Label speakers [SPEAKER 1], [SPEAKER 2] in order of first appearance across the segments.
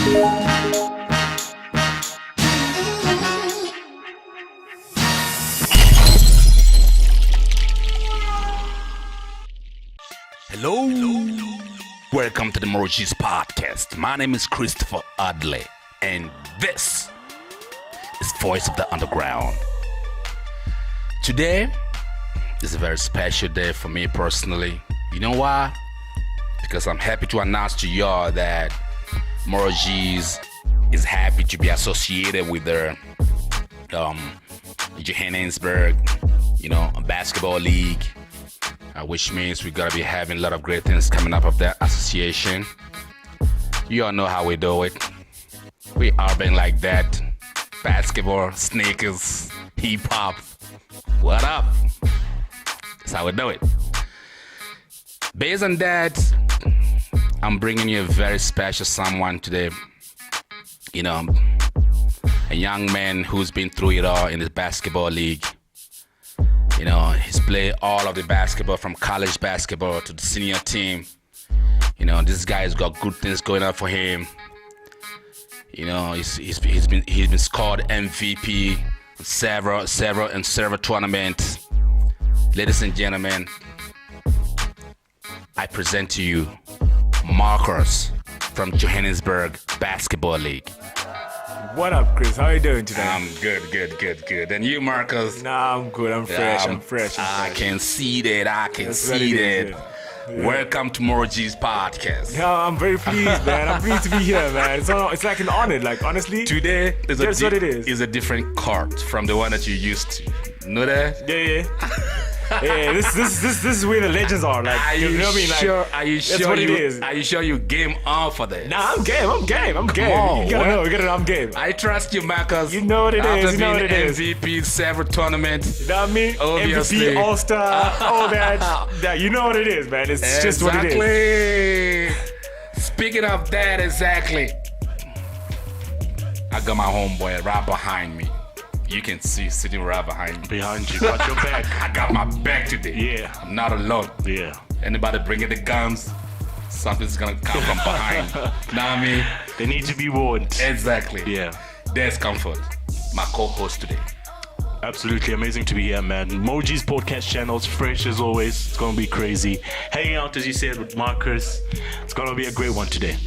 [SPEAKER 1] Hello. Welcome to the Moroji's podcast. My name is Christopher Adley, and this is Voice of the Underground. Today is a very special day for me personally. You know why? Because I'm happy to announce to y'all that Moroji's is happy to be associated with the Johannesburg, basketball league. Which means we're gonna be having a lot of great things coming up of that association. You all know how we do it. We urban like that. Basketball, sneakers, hip hop. What up? That's how we do it. Based on that, I'm bringing you a very special someone today. A young man who's been through it all in the basketball league. He's played all of the basketball from college basketball to the senior team. This guy's got good things going on for him. He's been scored MVP in several tournaments. Ladies and gentlemen, I present to you Marcus from Johannesburg Basketball League.
[SPEAKER 2] What up, Chris? How you doing today?
[SPEAKER 1] I'm good. And you, Marcus?
[SPEAKER 2] Nah, I'm good. I'm fresh.
[SPEAKER 1] I can see that. Yeah. Welcome to Moroji's podcast.
[SPEAKER 2] Yeah, I'm very pleased, man. I'm pleased to be here, man. It's like an honor. Like, honestly,
[SPEAKER 1] today
[SPEAKER 2] that's what it is.
[SPEAKER 1] Is a different court from the one that you used to. Know that?
[SPEAKER 2] Yeah. Yeah, this is where the legends are. Like, you know what I mean? Like,
[SPEAKER 1] sure? Are you
[SPEAKER 2] that's
[SPEAKER 1] sure?
[SPEAKER 2] What it is.
[SPEAKER 1] Are you sure you game on for that?
[SPEAKER 2] Nah, I'm game.
[SPEAKER 1] On,
[SPEAKER 2] You gotta know. I'm game.
[SPEAKER 1] I trust you, Marcus.
[SPEAKER 2] You know what it is. You know what it is.
[SPEAKER 1] MVP several tournaments.
[SPEAKER 2] You know what I mean?
[SPEAKER 1] Obviously.
[SPEAKER 2] MVP, All-Star, all that. You know what it is, man. It's just what it is.
[SPEAKER 1] Speaking of that, exactly. I got my homeboy right behind me. You can see sitting right behind me.
[SPEAKER 3] Behind you, got your back.
[SPEAKER 1] I got my back today.
[SPEAKER 3] Yeah.
[SPEAKER 1] I'm not alone.
[SPEAKER 3] Yeah.
[SPEAKER 1] Anybody bringing the guns, something's gonna come from behind. Know what I mean?
[SPEAKER 3] They need to be warned.
[SPEAKER 1] Exactly.
[SPEAKER 3] Yeah.
[SPEAKER 1] There's Comfort, my co-host today.
[SPEAKER 3] Absolutely amazing to be here, man. Moji's podcast channel's fresh as always. It's gonna be crazy. Hanging out, as you said, with Marcus. It's gonna be a great one today.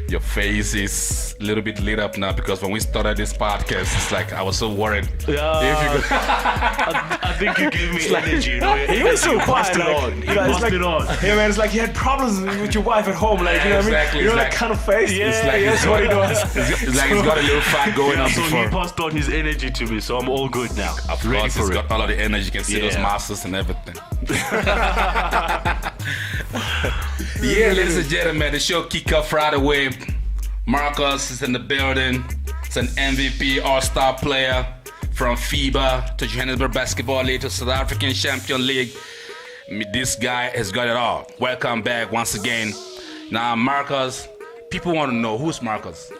[SPEAKER 1] Your face is a little bit lit up now because when we started this podcast, it's like I was so worried.
[SPEAKER 3] I think you gave me energy.
[SPEAKER 2] He was so quiet.
[SPEAKER 3] He busted it on.
[SPEAKER 2] Yeah, man. It's like you had problems with your wife at home. Like, you know what I mean?
[SPEAKER 1] Exactly.
[SPEAKER 2] You know that kind of face?
[SPEAKER 3] Yeah,
[SPEAKER 2] that's what he does.
[SPEAKER 1] It's like he's got a little fight going on
[SPEAKER 3] So
[SPEAKER 1] before.
[SPEAKER 3] he passed on his energy to me, so I'm all good now.
[SPEAKER 1] Of
[SPEAKER 3] Ready
[SPEAKER 1] course,
[SPEAKER 3] for
[SPEAKER 1] he's
[SPEAKER 3] it.
[SPEAKER 1] got all of the energy. You can see those muscles and everything. Yeah, ladies and gentlemen, the show kick off right away. Marcus is in the building. It's an MVP All-Star player from FIBA to Johannesburg Basketball League to South African Champion League. This guy has got it all. Welcome back once again. Now, Marcus, people want to know, who's Marcus?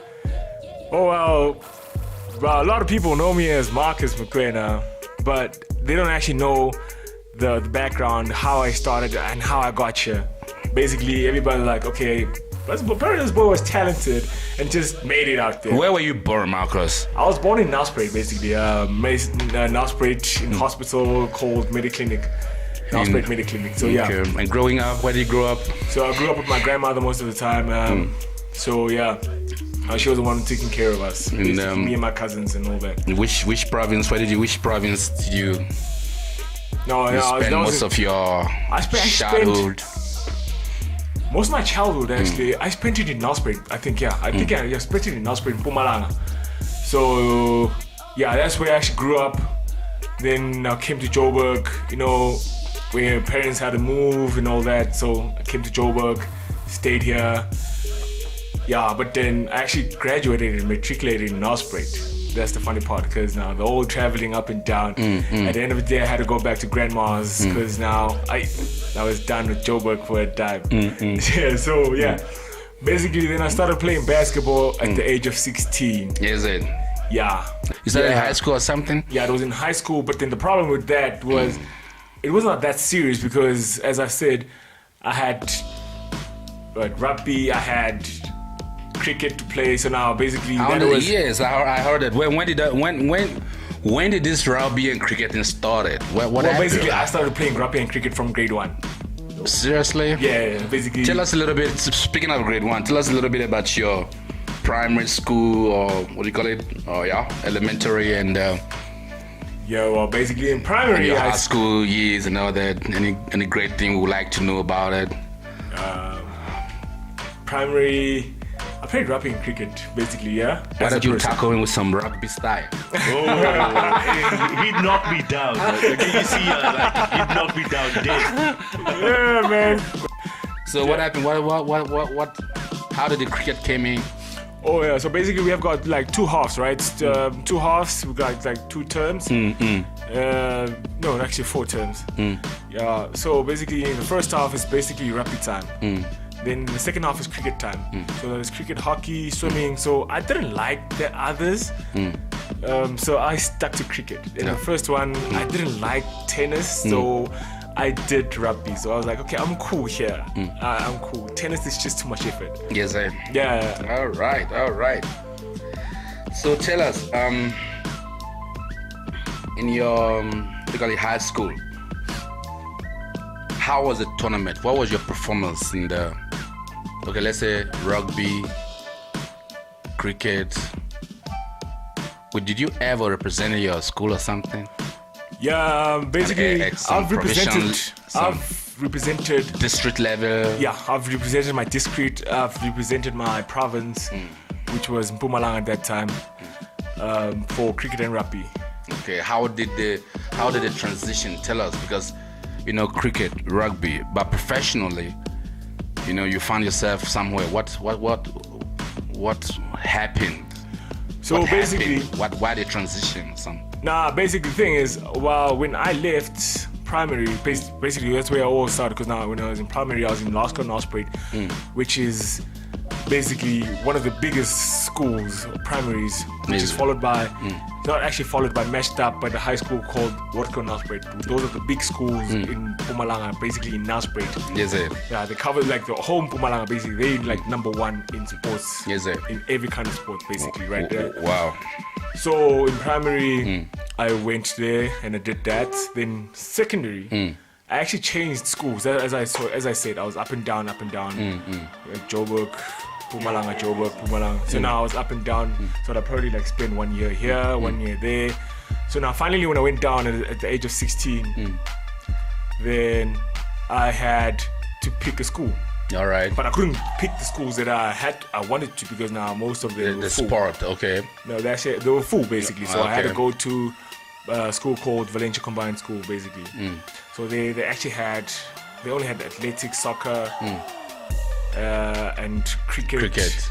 [SPEAKER 2] Oh, well, a lot of people know me as Marcus McQueen, but they don't actually know the background, how I started and how I got here. Basically, everybody's like, okay, apparently this boy was talented and just made it out there.
[SPEAKER 1] Where were you born, Marcus?
[SPEAKER 2] I was born in Nelspruit, basically. Nelspruit in hospital called Mediclinic. Nelspruit Mediclinic. So, yeah.
[SPEAKER 1] Okay. And growing up, where did you grow up?
[SPEAKER 2] So I grew up with my grandmother most of the time. So, yeah. She was the one taking care of us. Me and my cousins and all that.
[SPEAKER 1] Which province did you spend most of your childhood?
[SPEAKER 2] Most of my childhood, actually, I spent it in Nelspruit. I think I spent it in Nelspruit, in Mpumalanga. So, yeah, that's where I actually grew up. Then I came to Joburg, where parents had to move and all that. So I came to Joburg, stayed here. Yeah, but then I actually graduated and matriculated in Nelspruit. That's the funny part, because now the whole traveling up and down. At the end of the day, I had to go back to grandma's because now I was done with Joburg for a time. Yeah, so yeah. Basically, then I started playing basketball at the age of 16.
[SPEAKER 1] Is it?
[SPEAKER 2] Yeah.
[SPEAKER 1] Is that in high school or something?
[SPEAKER 2] Yeah, it was in high school, but then the problem with that was it was not that serious because, as I said, I had rugby, I had cricket to play. So now basically
[SPEAKER 1] How
[SPEAKER 2] that
[SPEAKER 1] many
[SPEAKER 2] was
[SPEAKER 1] years? I heard it. When did this rugby and cricketing started? What
[SPEAKER 2] well,
[SPEAKER 1] happened?
[SPEAKER 2] basically I started playing rugby and cricket from grade 1.
[SPEAKER 1] Seriously?
[SPEAKER 2] Yeah, basically.
[SPEAKER 1] Tell us a little bit. Speaking of grade 1, tell us a little bit about your primary school, or what do you call it? Oh yeah, elementary and
[SPEAKER 2] Yeah, well, basically in primary,
[SPEAKER 1] your
[SPEAKER 2] I
[SPEAKER 1] high school years and all that. Any great thing we would like to know about it?
[SPEAKER 2] primary, I played rugby and cricket, basically, yeah.
[SPEAKER 1] Why
[SPEAKER 2] as a
[SPEAKER 1] don't you
[SPEAKER 2] person.
[SPEAKER 1] tackle him with some rugby style?
[SPEAKER 3] He knocked me down. Can you see? He knocked me down dead.
[SPEAKER 2] Yeah, man.
[SPEAKER 1] So what happened? What? How did the cricket came in?
[SPEAKER 2] Oh yeah, so basically we have got like two halves, right? Two halves. We got like 2 terms. No, actually 4 terms. Yeah. So basically, the first half is basically rugby time. Then the second half is cricket time. So there's cricket, hockey, swimming. So I didn't like the others. So I stuck to cricket. In the first one, I didn't like tennis, so I did rugby. So I was like, okay, I'm cool here. I'm cool. Tennis is just too much effort.
[SPEAKER 1] Yes, I.
[SPEAKER 2] Yeah.
[SPEAKER 1] All right. So tell us, in your particularly high school, how was the tournament? What was your performance in the? Okay, let's say rugby, cricket. Did you ever represent your school or something?
[SPEAKER 2] Yeah, basically,
[SPEAKER 1] some
[SPEAKER 2] I've represented.
[SPEAKER 1] some-
[SPEAKER 2] I've represented.
[SPEAKER 1] District level.
[SPEAKER 2] Yeah, I've represented my district. I've represented my province, which was Mpumalanga at that time, for cricket and rugby.
[SPEAKER 1] Okay, how did the transition? Tell us, because cricket, rugby, but professionally, you found yourself somewhere. What happened?
[SPEAKER 2] So
[SPEAKER 1] What
[SPEAKER 2] basically,
[SPEAKER 1] happened? why the transition?
[SPEAKER 2] basically the thing is, when I left primary, basically that's where I all started. Because now when I was in primary, I was in Lasco Northspruit, which is basically one of the biggest schools, primaries, which is followed by, not actually followed by, matched up by the high school called Watco Northspruit. Those are the big schools in Mpumalanga, basically in Northspruit.
[SPEAKER 1] Yes, sir.
[SPEAKER 2] Yeah, they cover like the whole Mpumalanga, basically. They're like number 1 in sports.
[SPEAKER 1] Yes, sir.
[SPEAKER 2] In every kind of sport, basically, right there.
[SPEAKER 1] Wow.
[SPEAKER 2] So in primary, I went there and I did that. Then secondary, I actually changed schools. As I said, I was up and down. Joburg, Mpumalanga, Joburg, Mpumalanga. So now I was up and down. So I probably spent 1 year here, 1 year there. So now finally when I went down at the age of 16, then I had to pick a school.
[SPEAKER 1] All right.
[SPEAKER 2] But I couldn't pick the schools that I wanted to, because now most of them were
[SPEAKER 1] The
[SPEAKER 2] full.
[SPEAKER 1] sport, okay.
[SPEAKER 2] No, they were full basically. So I had to
[SPEAKER 1] Okay.
[SPEAKER 2] go to a school called Valencia Combined School basically. So they only had athletics, soccer, and cricket.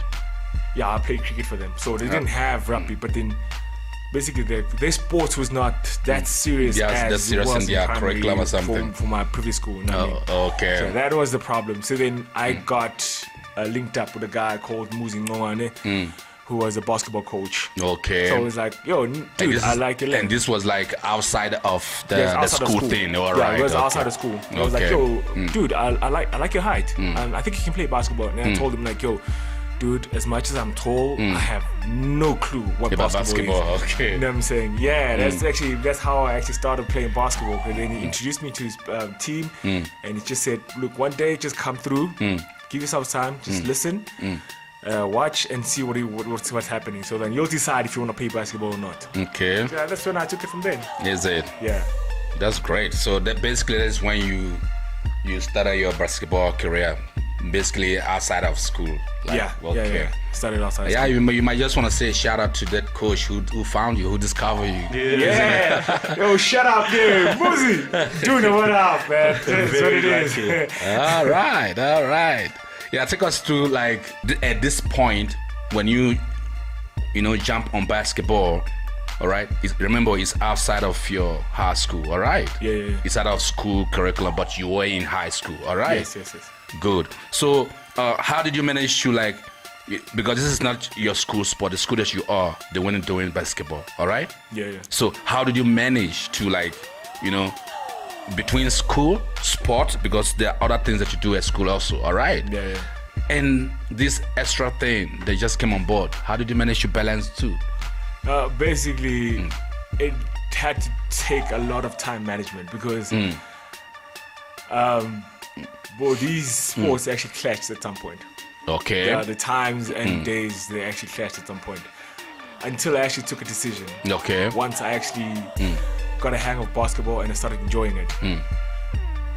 [SPEAKER 2] Yeah, I played cricket for them. So they didn't have rugby, but then basically their sports was not that serious as
[SPEAKER 1] that's
[SPEAKER 2] it
[SPEAKER 1] serious
[SPEAKER 2] was
[SPEAKER 1] in their
[SPEAKER 2] primary
[SPEAKER 1] curriculum or something.
[SPEAKER 2] for my previous school. You know what I mean?
[SPEAKER 1] Okay.
[SPEAKER 2] So that was the problem. So then I got linked up with a guy called Muzi Ngongwane, who was a basketball coach.
[SPEAKER 1] Okay.
[SPEAKER 2] So I was like, yo, dude, I like your
[SPEAKER 1] And this was like outside of the
[SPEAKER 2] outside of
[SPEAKER 1] school thing, all
[SPEAKER 2] yeah,
[SPEAKER 1] right?
[SPEAKER 2] it was
[SPEAKER 1] okay.
[SPEAKER 2] outside of school. I was like,
[SPEAKER 1] Okay.
[SPEAKER 2] yo, dude, I like your height. I think you can play basketball. And I told him like, yo, dude, as much as I'm tall, I have no clue what
[SPEAKER 1] About
[SPEAKER 2] basketball is.
[SPEAKER 1] okay.
[SPEAKER 2] You know what I'm saying? Yeah, that's how I actually started playing basketball. And then he introduced me to his team, and he just said, look, one day just come through, give yourself time, just listen, watch and see what's happening. So then you'll decide if you want to play basketball or not.
[SPEAKER 1] Okay.
[SPEAKER 2] Yeah, that's when I took it from then.
[SPEAKER 1] Is it?
[SPEAKER 2] Yeah.
[SPEAKER 1] That's great. So that's when you started your basketball career, basically outside of school.
[SPEAKER 2] Yeah. Started outside.
[SPEAKER 1] Yeah, you might just want to say shout out to that coach who found you, who discovered you.
[SPEAKER 2] Yeah. Yo, shut up there, Muzi. Doing what up, man. That's what it is.
[SPEAKER 1] All right. Yeah, take us through at this point when you jump on basketball. All right. Remember, it's outside of your high school. All right.
[SPEAKER 2] Yeah.
[SPEAKER 1] It's out of school curriculum, but you were in high school. All right.
[SPEAKER 2] Yes.
[SPEAKER 1] Good. So, how did you manage to because this is not your school sport, the school that you are, the one doing basketball. All right.
[SPEAKER 2] Yeah.
[SPEAKER 1] So, how did you manage to between school, sport, because there are other things that you do at school also. All right.
[SPEAKER 2] Yeah.
[SPEAKER 1] And this extra thing, they just came on board. How did you manage to balance two?
[SPEAKER 2] Basically, it had to take a lot of time management because these sports actually clashed at some point.
[SPEAKER 1] Okay.
[SPEAKER 2] The times and days, they actually clashed at some point. Until I actually took a decision.
[SPEAKER 1] Okay.
[SPEAKER 2] Once I actually got a hang of basketball and I started enjoying it.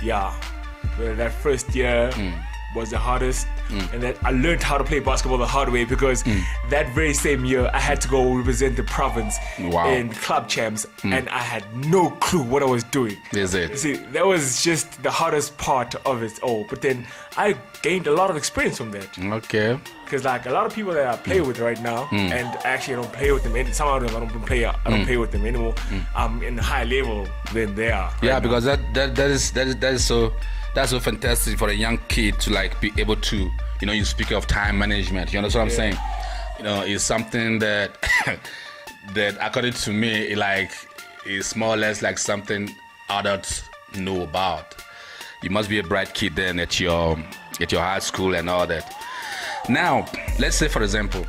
[SPEAKER 2] Yeah. But that first year was the hardest. And that I learned how to play basketball the hard way because that very same year I had to go represent the province in club champs and I had no clue what I was doing.
[SPEAKER 1] Is it?
[SPEAKER 2] See, that was just the hardest part of it all. But then I gained a lot of experience from that.
[SPEAKER 1] Okay.
[SPEAKER 2] Because like a lot of people that I play with right now, and actually I don't play with them. Some of them I don't play with them anymore. I'm in a higher level than they are.
[SPEAKER 1] Yeah, because that is so. That's so fantastic for a young kid to like be able to, you speak of time management. You understand what I'm saying? It's something that that according to me, like is more or less like something adults know about. You must be a bright kid then at your high school and all that. Now, let's say for example,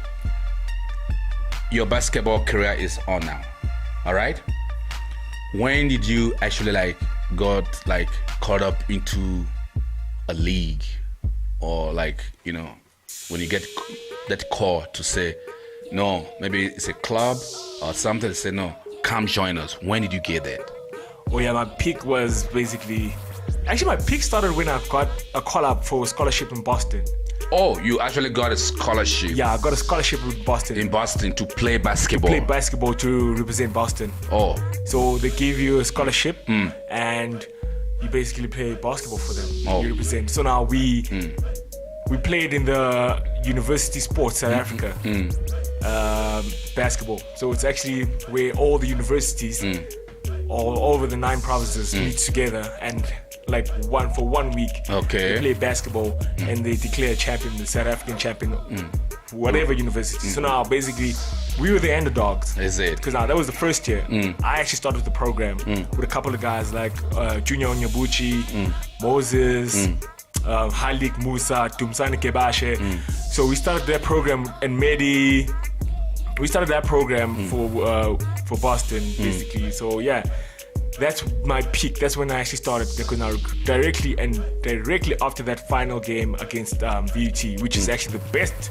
[SPEAKER 1] your basketball career is on now. All right? When did you actually got caught up into a league, or when you get that call to say no, maybe it's a club or something to say no, come join us? When did you get that?
[SPEAKER 2] Oh yeah, my peak was basically my peak started when I got a call up for a scholarship in Boston.
[SPEAKER 1] Oh, you actually got a scholarship?
[SPEAKER 2] Yeah, I got a scholarship in Boston.
[SPEAKER 1] In Boston to play basketball?
[SPEAKER 2] To play basketball to represent Boston.
[SPEAKER 1] Oh.
[SPEAKER 2] So they give you a scholarship and you basically play basketball for them.
[SPEAKER 1] Oh.
[SPEAKER 2] You represent. So now we played in the university sports South Africa. Basketball. So it's actually where all the universities all over the 9 provinces meet together and for 1 week
[SPEAKER 1] okay.
[SPEAKER 2] they play basketball and they declare champion, the South African champion, whatever university. So now basically we were the underdogs.
[SPEAKER 1] Is it?
[SPEAKER 2] Because now that was the first year. I actually started the program with a couple of guys like Junior Onyabuchi, Moses, Halik Musa, Tumsani Kebashe. So we started that program and we started that program for Boston basically. So yeah, that's my peak. That's when I actually started, because now directly after that final game against VUT, which is actually the best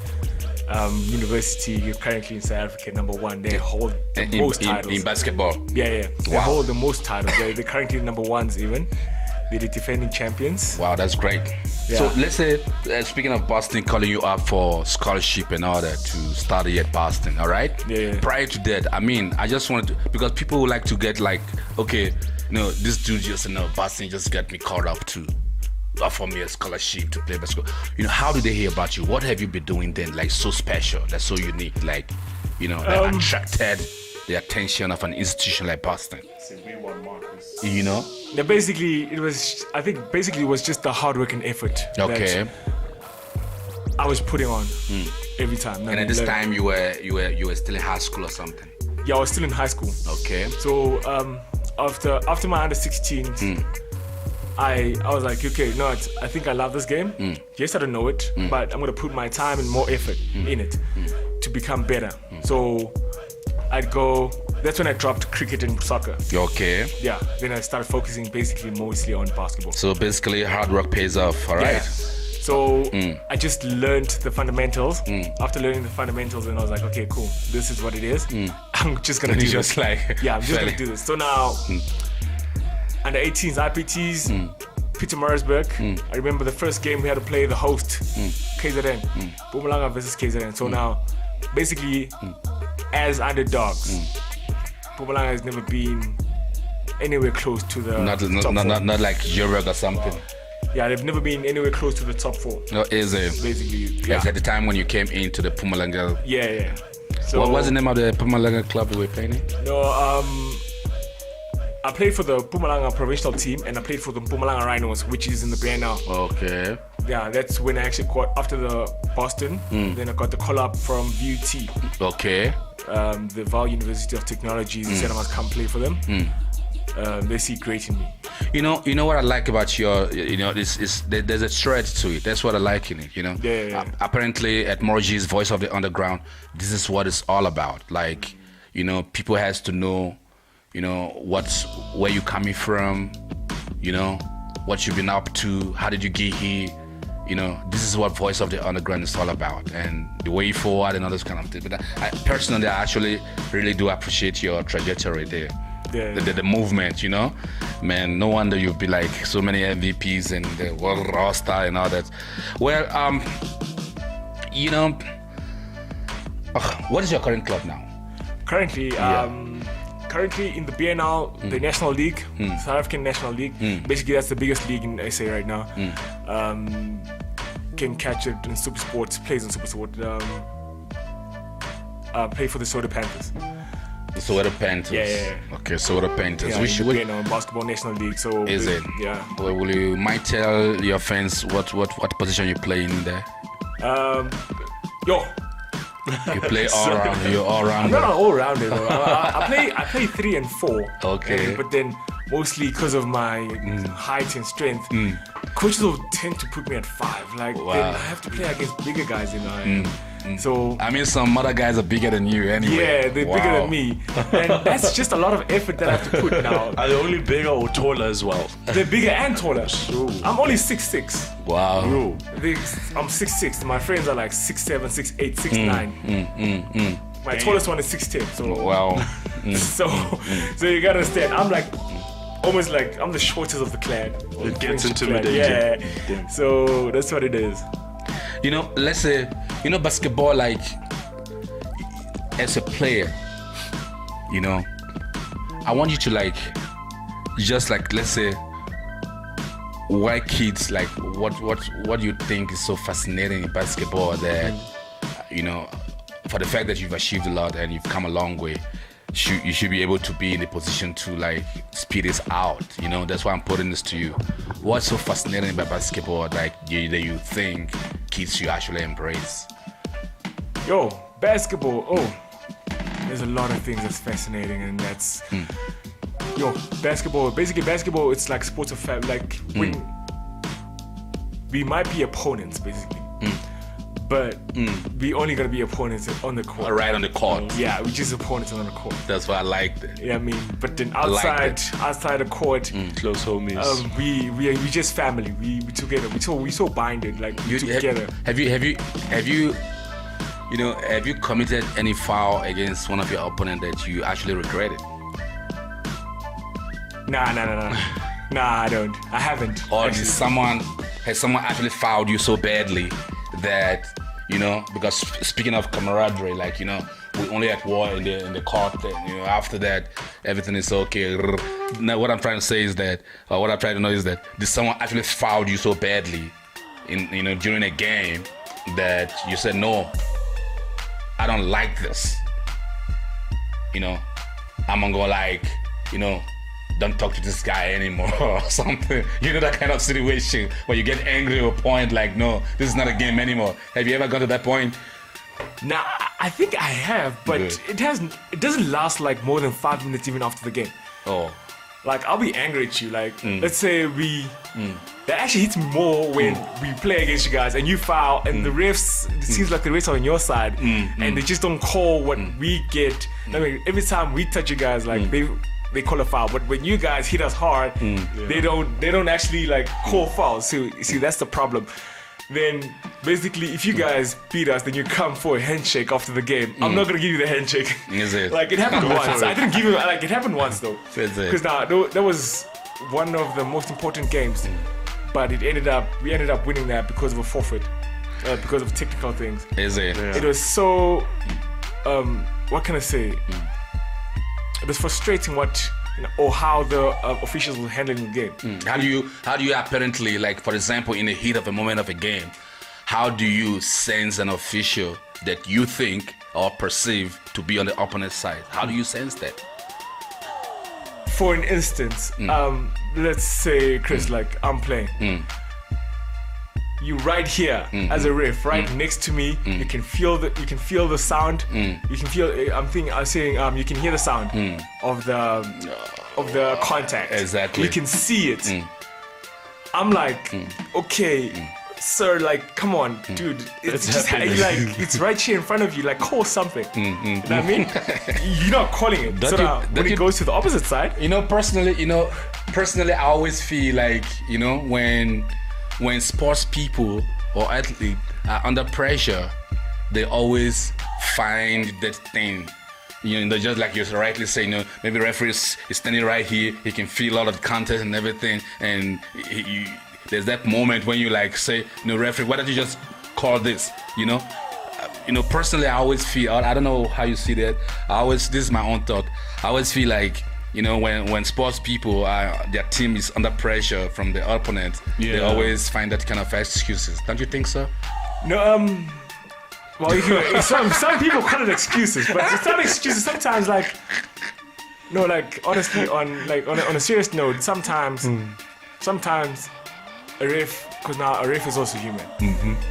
[SPEAKER 2] university currently in South Africa, number 1. They hold the most titles
[SPEAKER 1] in basketball.
[SPEAKER 2] Yeah. They hold the most titles. They're currently number 1s even. They're the defending champions.
[SPEAKER 1] Wow, that's great.
[SPEAKER 2] Yeah.
[SPEAKER 1] So let's say, speaking of Boston calling you up for scholarship and all that to study at Boston, all right?
[SPEAKER 2] Yeah.
[SPEAKER 1] Prior to that, I just wanted to, because people would like to get okay, this dude just, Boston just got me called up to offer me a scholarship to play basketball. How did they hear about you? What have you been doing then, so special, that's so unique, that attracted the attention of an institution like Boston?
[SPEAKER 2] Yeah, basically it was just the hard work and effort that I was putting on every time.
[SPEAKER 1] And at this time you were still in high school or something?
[SPEAKER 2] Yeah, I was still in high school.
[SPEAKER 1] Okay.
[SPEAKER 2] So after my under 16s, I was like, okay, no, I think I love this game. Yes, I don't know it, but I'm gonna put my time and more effort in it to become better. So that's when I dropped cricket and soccer.
[SPEAKER 1] Okay.
[SPEAKER 2] Yeah, then I started focusing basically mostly on basketball.
[SPEAKER 1] So basically hard work pays off, all right?
[SPEAKER 2] Yeah. So I just learned the fundamentals. After learning the fundamentals, and I was like, okay, cool, this is what it is. I'm just gonna do this. I'm just gonna do this. So now, under 18s, IPTs, Pietermaritzburg. I remember the first game we had to play the host, KZN, Mpumalanga versus KZN. So now, basically, as underdogs, Mpumalanga has never been anywhere close to the top 4.
[SPEAKER 1] Not like Joburg or something.
[SPEAKER 2] Yeah, they've never been anywhere close to the top 4.
[SPEAKER 1] No, is it?
[SPEAKER 2] Basically, yeah.
[SPEAKER 1] Like at the time when you came into the Mpumalanga.
[SPEAKER 2] Yeah. So
[SPEAKER 1] what was the name of the Mpumalanga club you were playing in?
[SPEAKER 2] No, I played for the Mpumalanga provincial team, and I played for the Mpumalanga Rhinos, which is in the BN now.
[SPEAKER 1] Okay.
[SPEAKER 2] Yeah, that's when I actually got, after the Boston, then I got the call up from VUT.
[SPEAKER 1] Okay.
[SPEAKER 2] The Vaal University of Technology. They said I must come play for them. They see great in me.
[SPEAKER 1] You know what I like about your, there's a thread to it. That's what I like in it,
[SPEAKER 2] Yeah.
[SPEAKER 1] Apparently at Morji's Voice of the Underground, this is what it's all about. Like, people has to know, where you coming from, what you've been up to, how did you get here, this is what Voice of the Underground is all about, and the way forward and all those kind of things. But I personally, I actually really do appreciate your trajectory there.
[SPEAKER 2] Yeah.
[SPEAKER 1] The movement, man, no wonder you'll be like so many MVPs and the world roster and all that. Well, what is your current club now?
[SPEAKER 2] Currently, currently in the BNL, the National League, South African National League. Basically, that's the biggest league in SA right now. Can catch it in Super Sports, plays in Super Sport. Play for the Soda Panthers.
[SPEAKER 1] The Soweto Panthers.
[SPEAKER 2] Yeah.
[SPEAKER 1] Okay, Soweto Panthers.
[SPEAKER 2] Yeah,
[SPEAKER 1] We should.
[SPEAKER 2] Basketball National League. So
[SPEAKER 1] Is it?
[SPEAKER 2] Yeah.
[SPEAKER 1] Well, will you might tell your fans what position you play in there?
[SPEAKER 2] Yo.
[SPEAKER 1] You play all around. You're all
[SPEAKER 2] I'm
[SPEAKER 1] around.
[SPEAKER 2] not an all-rounder though. I play 3 and 4.
[SPEAKER 1] Okay.
[SPEAKER 2] But then mostly because of my height and strength, coaches will tend to put me at 5. Like
[SPEAKER 1] Wow.
[SPEAKER 2] then I have to play against bigger guys than I am. So
[SPEAKER 1] I mean, some other guys are bigger than you anyway.
[SPEAKER 2] yeah, they're bigger
[SPEAKER 1] Wow.
[SPEAKER 2] than me, and that's just a lot of effort that I have to put now.
[SPEAKER 3] Are they only bigger or taller as well?
[SPEAKER 2] They're bigger and taller. I'm only 6'6".
[SPEAKER 1] Wow.
[SPEAKER 2] I'm 6'6". My friends are like 6'7", 6'8", 6'9". My tallest one is 6'10". So
[SPEAKER 1] Wow.
[SPEAKER 2] so you gotta understand. I'm like almost like I'm the shortest of the clan.
[SPEAKER 3] It gets
[SPEAKER 2] Friendship clan.
[SPEAKER 3] intimidating.
[SPEAKER 2] Yeah. So that's what it is.
[SPEAKER 1] Let's say, basketball, like, as a player, I want you to, like, just like, let's say, why kids, like, what do you think is so fascinating in basketball that, for the fact that you've achieved a lot and you've come a long way, you should be able to be in a position to, like, speed this out. That's why I'm putting this to you. What's so fascinating about basketball, like, that you think kids should actually embrace?
[SPEAKER 2] Yo, basketball. Oh, there's a lot of things that's fascinating, and that's basketball. Basically, basketball. It's like sports of like when we might be opponents, basically, but we only gonna be opponents on the court.
[SPEAKER 1] Right on the court.
[SPEAKER 2] Yeah, we just opponents on the court.
[SPEAKER 1] That's why I liked it.
[SPEAKER 2] Yeah, I mean, but then
[SPEAKER 1] like
[SPEAKER 2] outside the court,
[SPEAKER 3] Close homies.
[SPEAKER 2] we just family. We together. We so binded. Like we together.
[SPEAKER 1] Have you committed any foul against one of your opponent that you actually regretted?
[SPEAKER 2] Nah, I don't. I haven't.
[SPEAKER 1] Or
[SPEAKER 2] actually.
[SPEAKER 1] has someone actually fouled you so badly that, because speaking of camaraderie, like, we only at war in the court, and, after that everything is okay. Now what I'm trying to say is that, or what I'm trying to know is that, did someone actually fouled you so badly in during a game that you said, no, I don't like this, I'm gonna go, like, don't talk to this guy anymore or something. That kind of situation where you get angry to a point like, no, this is not a game anymore. Have you ever got to that point?
[SPEAKER 2] Nah, I think I have, but
[SPEAKER 1] Good.
[SPEAKER 2] it doesn't last like more than 5 minutes even after the game.
[SPEAKER 1] Oh.
[SPEAKER 2] Like, I'll be angry at you. Like, let's say that actually hits me more when we play against you guys and you foul and the refs, it seems like the refs are on your side and they just don't call what we get. I mean, every time we touch you guys, like, they call a foul, but when you guys hit us hard, they don't actually, like, call fouls. So, you see, that's the problem. Then basically, if you guys beat us, then you come for a handshake after the game. I'm not gonna give you the handshake.
[SPEAKER 1] Is it?
[SPEAKER 2] Like, it happened once. I didn't give you. Like, it happened once though.
[SPEAKER 1] Is it?
[SPEAKER 2] Because that was one of the most important games, but we ended up winning that because of a forfeit, because of technical things.
[SPEAKER 1] Is it?
[SPEAKER 2] It was so. What can I say? It was frustrating or how the officials were handling the game.
[SPEAKER 1] How do you apparently, like, for example, in the heat of a moment of a game, how do you sense an official that you think or perceive to be on the opponent's side? How do you sense that?
[SPEAKER 2] For an instance, let's say, Chris, like, I'm playing. you right here as a ref, right next to me. You can feel the sound. You can feel. I was saying you can hear the sound of the contact.
[SPEAKER 1] Exactly.
[SPEAKER 2] You can see it. I'm like, okay. Sir, like, come on, dude. It's just like it's right here in front of you. Like, call something. You know what I mean? You're not calling it. So that when it goes to the opposite side.
[SPEAKER 1] Personally, I always feel like, when sports people or athletes are under pressure, they always find that thing. Just like you rightly say, maybe referee is standing right here. He can feel all of the context and everything, and there's that moment when you like say, referee, why don't you just call this? Personally, I always feel, I don't know how you see that. This is my own thought. I always feel like, when sports people their team is under pressure from the opponent, they always find that kind of excuses. Don't you think so?
[SPEAKER 2] No, well, some people call it excuses, but it's not excuses. Sometimes, honestly, on a serious note, sometimes a ref, because now a ref is also human.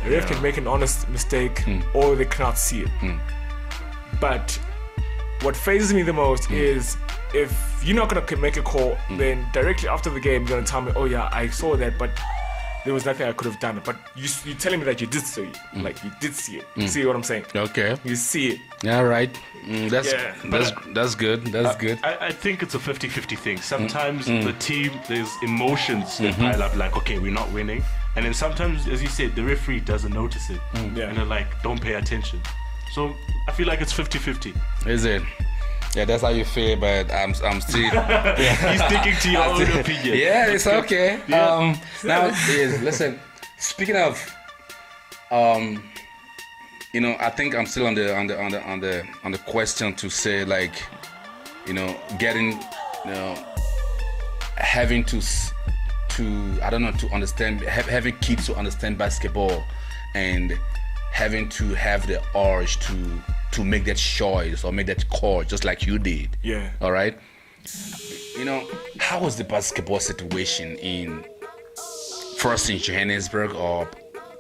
[SPEAKER 2] A ref can make an honest mistake, or they cannot see it. But what phases me the most is if you're not gonna make a call, then directly after the game, you're gonna tell me, "Oh yeah, I saw that, but there was nothing I could have done." But you're telling me that you did see it, like you did see it. You see what I'm saying?
[SPEAKER 1] Okay.
[SPEAKER 2] You see it.
[SPEAKER 1] Yeah, right. That's good. That's good.
[SPEAKER 3] I think it's a 50-50 thing. Sometimes the team, there's emotions that pile up, like, okay, we're not winning. And then sometimes, as you said, the referee doesn't notice it. And they're like, don't pay attention. So I feel like it's 50-50.
[SPEAKER 1] Is it? Yeah, that's how you feel, but I'm still.
[SPEAKER 3] He's sticking to your own opinion.
[SPEAKER 1] Yeah, it's okay.
[SPEAKER 3] Yeah.
[SPEAKER 1] Now, listen. Speaking of, I think I'm still on the question to say, like, getting, having to I don't know, to understand, having kids to understand basketball, and having to have the urge to make that choice or make that call just like you did.
[SPEAKER 2] Yeah.
[SPEAKER 1] All right. How was the basketball situation first in Johannesburg or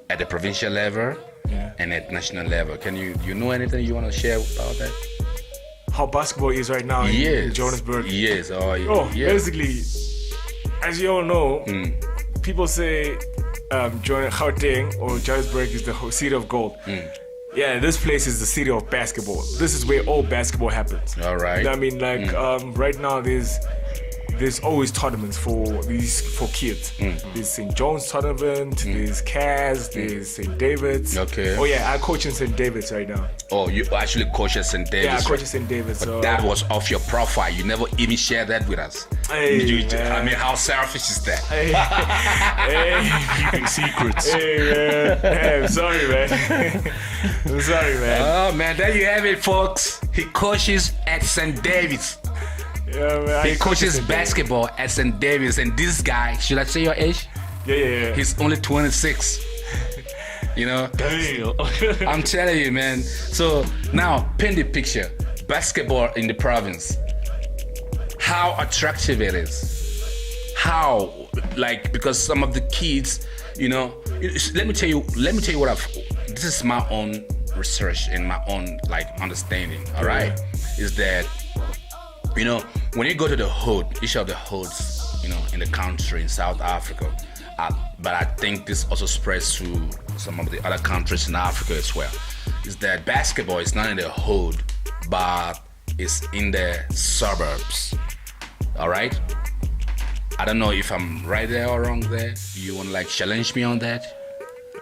[SPEAKER 1] at the provincial level and at national level? Can you know anything you want to share about that?
[SPEAKER 2] How basketball is right now in Johannesburg?
[SPEAKER 1] Yes.
[SPEAKER 2] Basically, as you all know, people say Gauteng or Johannesburg is the city of gold. Yeah, this place is the city of basketball. This is where all basketball happens.
[SPEAKER 1] All right.
[SPEAKER 2] I mean, right now there's always tournaments for kids. There's St. John's tournament, there's Cas, there's St. David's.
[SPEAKER 1] Okay.
[SPEAKER 2] Oh yeah, I coach in St. David's right now.
[SPEAKER 1] Oh, you actually coach at St. David's?
[SPEAKER 2] Yeah, I coach at St. David's.
[SPEAKER 1] But that was off your profile. You never even shared that with us. I mean, how selfish is that?
[SPEAKER 3] Keeping secrets.
[SPEAKER 2] Hey, I'm sorry, man. I'm sorry, man.
[SPEAKER 1] Oh man, there you have it, folks. He coaches at St. David's.
[SPEAKER 2] Yeah, man.
[SPEAKER 1] He coaches basketball at St. David's, and this guy, should I say your age?
[SPEAKER 2] Yeah.
[SPEAKER 1] He's only 26.
[SPEAKER 3] Damn.
[SPEAKER 1] I'm telling you, man. So now, paint the picture. Basketball in the province. How attractive it is. How, because some of the kids, let me tell you what this is my own research and my own understanding. All right, is that when you go to the hood, each of the hoods, in the country in South Africa, but I think this also spreads to some of the other countries in Africa as well, is that basketball is not in the hood, but it's in the suburbs. All right. I don't know if I'm right there or wrong there. Do you want to challenge me on that?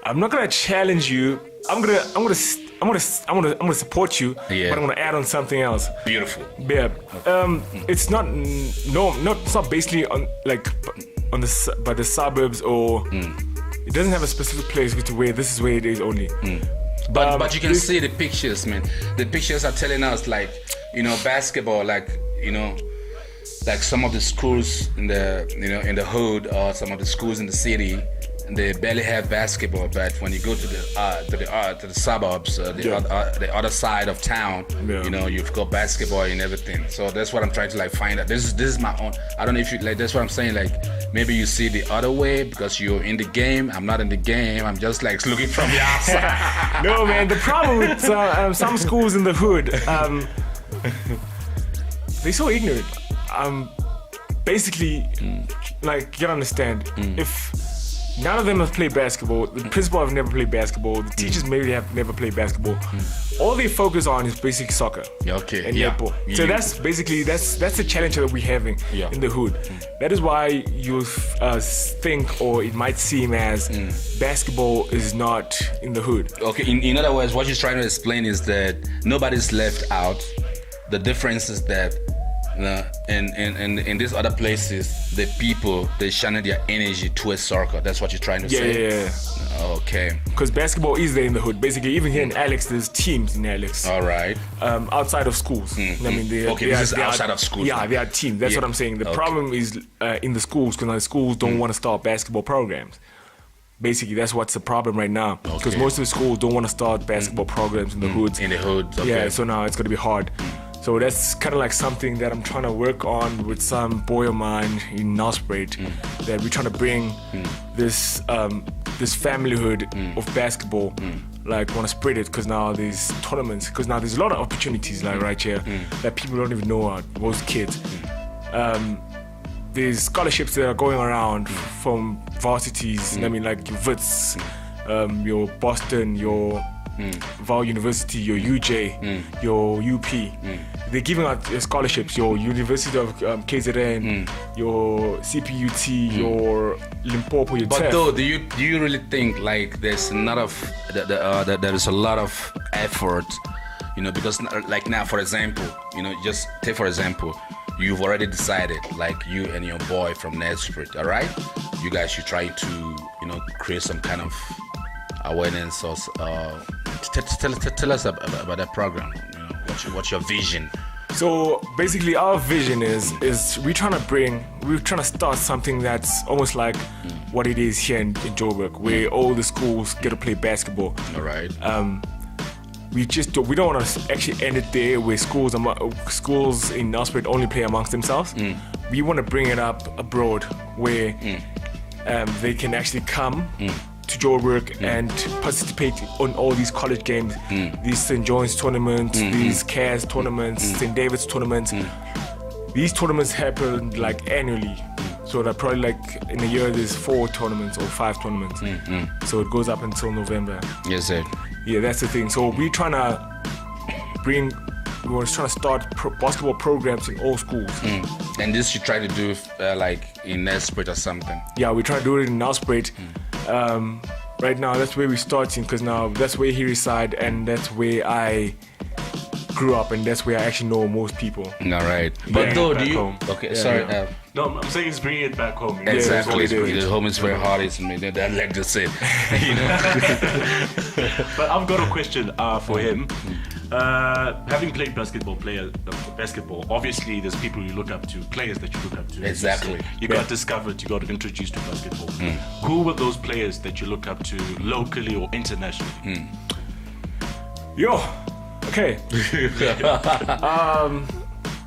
[SPEAKER 2] I'm not gonna challenge you. I'm gonna support you, but I'm gonna add on something else.
[SPEAKER 1] Beautiful.
[SPEAKER 2] Yeah. It's not it's not basically on by the suburbs, or it doesn't have a specific place where this is where it is only.
[SPEAKER 1] But you can see the pictures, man. The pictures are telling us basketball, some of the schools in the hood, or some of the schools in the city, they barely have basketball. But when you go to the suburbs, the other side of town, you've got basketball and everything. So that's what I'm trying to find out. This is my own. I don't know if you that's what I'm saying. maybe you see the other way because you're in the game. I'm not in the game. I'm just like looking from the outside.
[SPEAKER 2] No, man. The problem with some schools in the hood, they're so ignorant. Basically, like, you gotta understand, if none of them have played basketball, the principal have never played basketball, the teachers maybe have never played basketball, all they focus on is basic soccer and netball. So that's basically, that's the challenge that we're having in the hood. That is why you think, or it might seem as basketball is not in the hood.
[SPEAKER 1] Okay, in other words, what you're trying to explain is that nobody's left out. The difference is that in these other places, the people, they channel their energy towards soccer. That's what you're trying to say?
[SPEAKER 2] Yeah.
[SPEAKER 1] Okay.
[SPEAKER 2] Because basketball is there in the hood. Basically, even here in Alex, there's teams in Alex.
[SPEAKER 1] All right.
[SPEAKER 2] Outside of schools. I mean,
[SPEAKER 1] this is outside of schools.
[SPEAKER 2] Yeah, they are teams. That's what I'm saying. The problem is in the schools, because the schools don't want to start basketball programs. Basically, that's what's the problem right now. Because most of the schools don't want to start basketball programs in the hoods.
[SPEAKER 1] In the hoods, okay.
[SPEAKER 2] Yeah, so now it's going to be hard. So that's kind of like something that I'm trying to work on with some boy of mine in Nelspruit. That we're trying to bring this familyhood of basketball. Like, want to spread it because now there's tournaments. Because now there's a lot of opportunities like right here that people don't even know about, most kids. There's scholarships that are going around from varsities. I mean, like your Wits, your Boston, your Val University, your UJ, your UP. They're giving out scholarships. Your University of KZN, your CPUT, your Limpopo, your
[SPEAKER 1] But
[SPEAKER 2] TEF.
[SPEAKER 1] though, do you really think like there's not of there is a lot of effort, because like now, for example, just take for example, you've already decided, like you and your boy from Nelspruit, all right? You guys should try to create some kind of awareness or tell us about that program. What's your vision?
[SPEAKER 2] So basically, our vision is we're trying to start something that's almost like what it is here in Joburg, where all the schools get to play basketball.
[SPEAKER 1] All right.
[SPEAKER 2] We don't want to actually end it there, where schools in Nelspruit only play amongst themselves. We want to bring it up abroad, where they can actually come to Joburg and participate on all these college games, these St. John's tournaments, these CAS tournaments, St. David's tournaments. These tournaments happen like annually, so that probably like in a year there's 4 tournaments or 5 tournaments. So it goes up until November.
[SPEAKER 1] Yes, sir.
[SPEAKER 2] Yeah, that's the thing. So we're trying to start basketball programs in all schools.
[SPEAKER 1] And this you try to do like in Nelspruit or something?
[SPEAKER 2] Yeah, we try to do it in Nelspruit. Right now, that's where we're starting, because now that's where he resides, and that's where I grew up, and that's where I actually know most people.
[SPEAKER 1] All right. But though, do you...
[SPEAKER 3] Home.
[SPEAKER 1] Okay,
[SPEAKER 2] Yeah,
[SPEAKER 1] sorry.
[SPEAKER 2] yeah.
[SPEAKER 3] No, I'm saying it's bringing it back home.
[SPEAKER 1] Exactly.
[SPEAKER 2] Yeah,
[SPEAKER 1] The home is where heart is. I mean, that like to say.
[SPEAKER 3] But I've got a question for him. Having played basketball, obviously there's people you look up to, players that you look up to.
[SPEAKER 1] Exactly.
[SPEAKER 3] You got discovered, you got introduced to basketball. Who were those players that you look up to locally or internationally?
[SPEAKER 2] Yo, okay.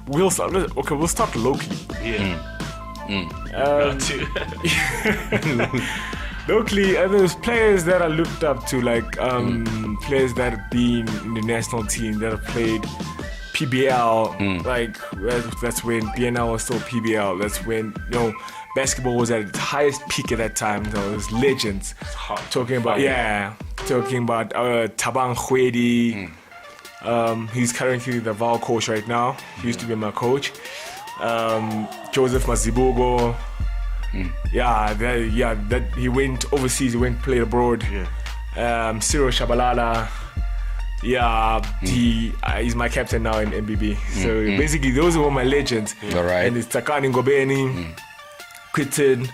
[SPEAKER 2] We'll start locally.
[SPEAKER 3] Yeah.
[SPEAKER 2] Locally, there's players that I looked up to, like players that have been in the national team, that have played PBL. Like that's when BNL was still PBL. That's when basketball was at its highest peak at that time. So it was legends. Talking about Tabang Khwedi. He's currently the Val coach right now. He used to be my coach. Joseph Mazibugo. That he went overseas. He went played abroad. Cyril Shabalala. He's my captain now in MBB. So basically, those are all my legends.
[SPEAKER 1] All right.
[SPEAKER 2] And it's Takani Ngobeni, Quinton.